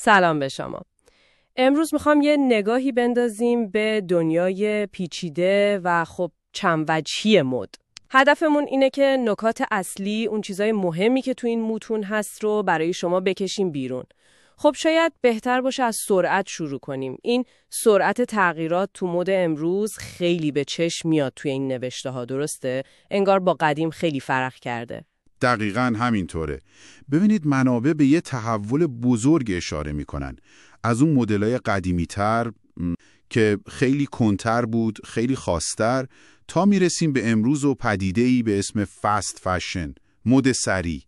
سلام به شما. امروز میخوام یه نگاهی بندازیم به دنیای پیچیده و خب چند وجهی مد. هدفمون اینه که نکات اصلی، اون چیزای مهمی که تو این متون هست رو برای شما بکشیم بیرون. خب شاید بهتر باشه از سرعت شروع کنیم. این سرعت تغییرات تو مد امروز خیلی به چشم میاد توی این نوشته ها، درسته؟ انگار با قدیم خیلی فرق کرده. دقیقاً همینطوره. ببینید منابع به یه تحول بزرگ اشاره میکنن. از اون مدل‌های قدیمی‌تر که خیلی کنتر بود، خیلی خاص‌تر، تا میرسیم به امروز و پدیده‌ای به اسم فست فشن، مد سریع،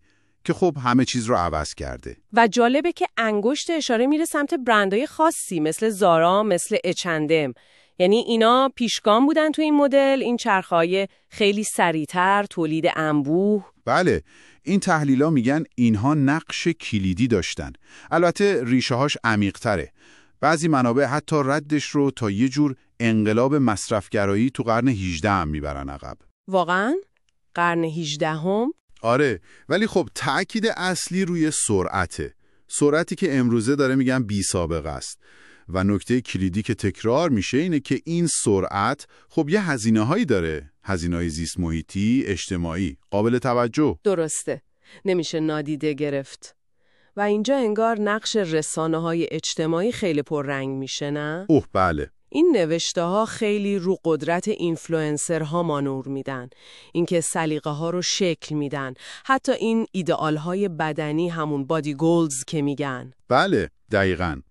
که خب همه چیز رو عوض کرده. و جالبه که انگشت اشاره میره سمت برندهای خاصی مثل زارا، مثل اچندم. یعنی اینا پیشگام بودن تو این مدل، این چرخهای خیلی سریعتر، تولید انبوه. بله، این تحلیلا میگن اینها نقش کلیدی داشتن. البته ریشه هاش عمیق‌تره. بعضی منابع حتی ردش رو تا یه جور انقلاب مصرفگرایی تو قرن 18 هم میبرن عقب. واقعاً؟ قرن 18 هم؟ آره، ولی خب تأکید اصلی روی سرعته. سرعتی که امروزه داره میگن بی سابقه است. و نکته کلیدی که تکرار میشه اینه که این سرعت خب یه هزینه‌هایی داره. هزینه‌های زیست محیطی، اجتماعی، قابل توجه. درسته. نمیشه نادیده گرفت. و اینجا انگار نقش رسانه‌های اجتماعی خیلی پررنگ میشه، نه؟ اوه بله. این نوشته ها خیلی رو قدرت اینفلوئنسرها مانور میدن. اینکه سلیقه ها رو شکل میدن. حتی این ایدئال های بدنی، همون بادی گولز که میگن. بله، دقیقاً.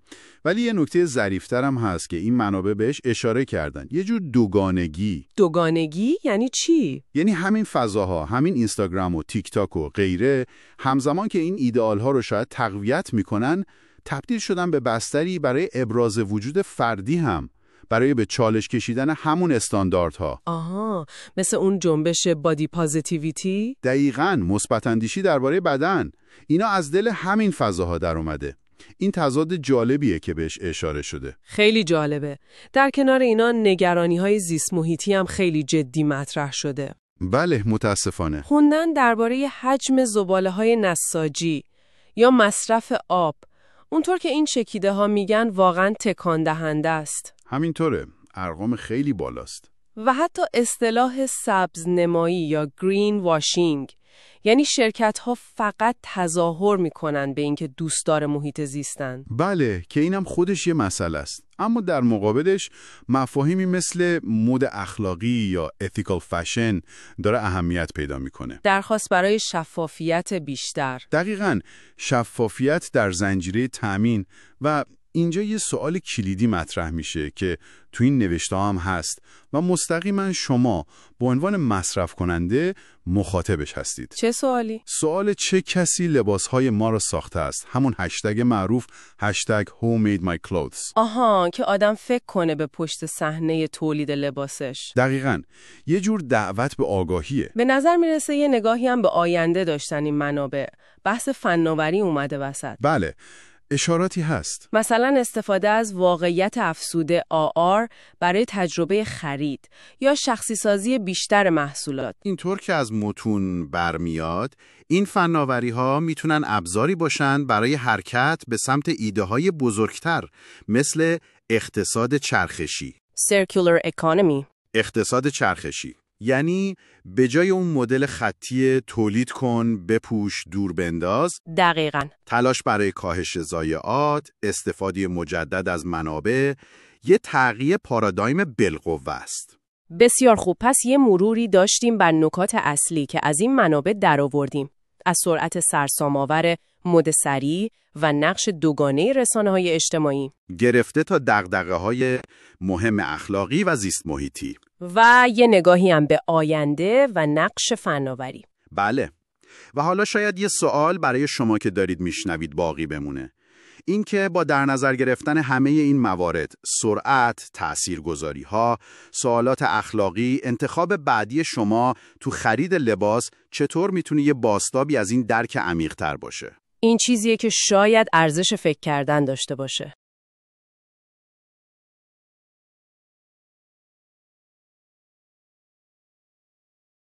ولی یه نکته ظریف‌تر هم هست که این منابع بهش اشاره کردن. یه جور دوگانگی. دوگانگی یعنی چی؟ یعنی همین فضاها، همین اینستاگرام و تیک تاک و غیره، همزمان که این ایدئال‌ها رو شاید تقویت میکنن، تبدیل شدن به بستری برای ابراز وجود فردی هم، برای به چالش کشیدن همون استانداردها. آها، مثل اون جنبش بادی پازیتیویتی؟ دقیقاً، مثبت اندیشی درباره بدن. اینا از دل همین فضاها در اومده. این تضاد جالبیه که بهش اشاره شده. خیلی جالبه. در کنار اینا نگرانی‌های زیست محیطی هم خیلی جدی مطرح شده. بله، متاسفانه. خوندن درباره حجم زباله‌های نساجی یا مصرف آب، اونطور که این چکیده ها میگن، واقعاً تکان دهنده است. همینطوره. ارقام خیلی بالاست. و حتی اصطلاح سبزنمایی یا گرین واشینگ، یعنی شرکت‌ها فقط تظاهر می‌کنن به اینکه دوستدار محیط زیستن. بله، که اینم خودش یه مسئله است. اما در مقابلش مفاهیمی مثل مد اخلاقی یا ethical fashion داره اهمیت پیدا میکنه. درخواست برای شفافیت بیشتر. دقیقاً، شفافیت در زنجیره تامین. و اینجا یه سوال کلیدی مطرح میشه که تو این نوشته هم هست و مستقیما شما به عنوان مصرف کننده مخاطبش هستید. چه سوالی؟ سوال چه کسی لباسهای ما رو ساخته است؟ همون هشتگ معروف #who made my clothes. آها، که آدم فکر کنه به پشت صحنه تولید لباسش. دقیقاً، یه جور دعوت به آگاهیه. به نظر میرسه یه نگاهی هم به آینده داشتن این منابع. بحث فناوری اومده وسط. بله، اشاراتی هست. مثلا استفاده از واقعیت افزوده AR برای تجربه خرید یا شخصی سازی بیشتر محصولات. اینطور که از متون برمیاد، این فناوری ها میتونن ابزاری باشن برای حرکت به سمت ایده های بزرگتر، مثل اقتصاد چرخشی. Circular economy. اقتصاد چرخشی یعنی به جای اون مدل خطی تولید کن، بپوش، دور بنداز، دقیقاً، تلاش برای کاهش ضایعات، استفاده مجدد از منابع، یه تغییر پارادایم بالقوه است. بسیار خوب. پس یه مروری داشتیم بر نکات اصلی که از این منابع درآوردیم. از سرعت سرسام‌آور مد سریع و نقش دوگانه رسانه‌های اجتماعی گرفته تا دغدغه‌های مهم اخلاقی و زیست محیطی و یه نگاهی هم به آینده و نقش فناوری. بله. و حالا شاید یه سوال برای شما که دارید میشنوید باقی بمونه. این که با در نظر گرفتن همه این موارد، سرعت، تاثیرگذاری‌ها، سوالات اخلاقی، انتخاب بعدی شما تو خرید لباس چطور میتونه یه بازتابی از این درک عمیق‌تر باشه؟ این چیزیه که شاید ارزش فکر کردن داشته باشه.